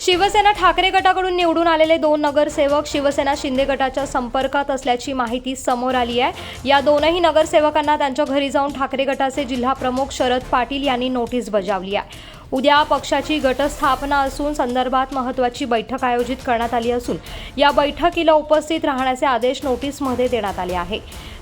शिवसेना ठाकरे गटाकडून निवडून आलेले 2 नगरसेवक शिवसेना शिंदे गटाच्या संपर्कात असल्याची माहिती समोर आली आहे। या दोनही नगरसेवकांना त्यांच्या घरी जाऊन ठाकरे गटाचे जिल्हा प्रमुख शरद पाटील यांनी नोटीस बजावली आहे। उद्या पक्षाची गटस्थापना असून संदर्भात महत्त्वाची बैठक आयोजित करण्यात आली असून या बैठकीला उपस्थित राहण्याचे आदेश नोटीसमध्ये देण्यात आले आहे।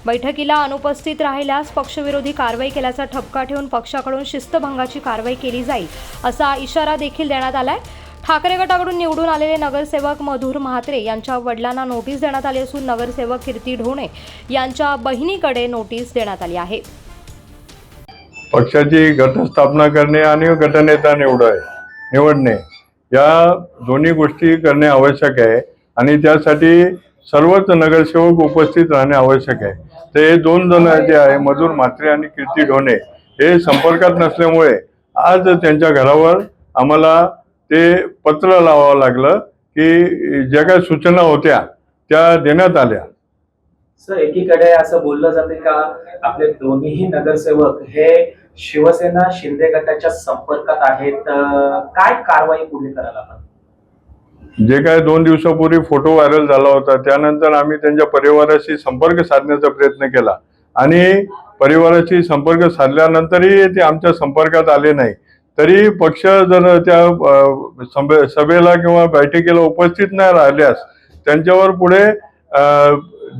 बैठकीला अनुपस्थित राहिल्यास पक्षविरोधी कारवाई केल्याचा ठपका ठेवून पक्षाकडून शिस्तभंगाची कारवाई केली जाईल असा इशारा देखील देण्यात आला आहे। ठाकरे गटाकडून निवडून आलेले नगरसेवक मधुर म्हात्रे यांच्या वडिलांना नोटीस देण्यात आली असून नगरसेवक कीर्ती ढोणे यांच्या बहिणीकडे नोटीस देण्यात आली आहे। पक्षाची गटस्थापना करणे आणि गटनेता निवडणे या दोन्ही गोष्टी करणे आवश्यक आहे आणि त्यासाठी सर्वच नगरसेवक उपस्थित राहणे आवश्यक आहे। ते 2 जण जे आहे मधुर म्हात्रे आणि कीर्ती ढोणे हे संपर्कात नसल्यामुळे आज त्यांच्या घरावर आम्हाला ते पत्र लावावं लागलं की ज्या काही सूचना होत्या त्या देण्यात आल्या। सर, एकीकडे असं बोललं जाते का आपले दोन्ही नगरसेवक हे शिवसेना शिंदे गटाच्या संपर्कात आहेत, काय कारवाई पुढे करायला आपण? जे काय 2 दिवसापूर्वी फोटो व्हायरल झाला होता त्यानंतर आम्ही त्यांच्या परिवाराशी संपर्क साधण्याचा प्रयत्न केला आणि परिवाराशी संपर्क साधल्यानंतरही ते आमच्या संपर्कात आले नाही। तरी पक्ष जर त्या सभेला किंवा बैठकीला उपस्थित नाही राहिल्यास त्यांच्यावर पुढे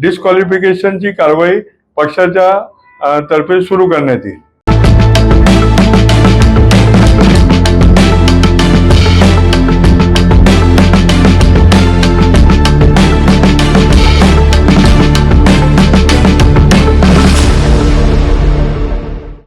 डिस्क्वालिफिकेशनची कारवाई पक्षाच्या तर्फे सुरू करण्यात येईल।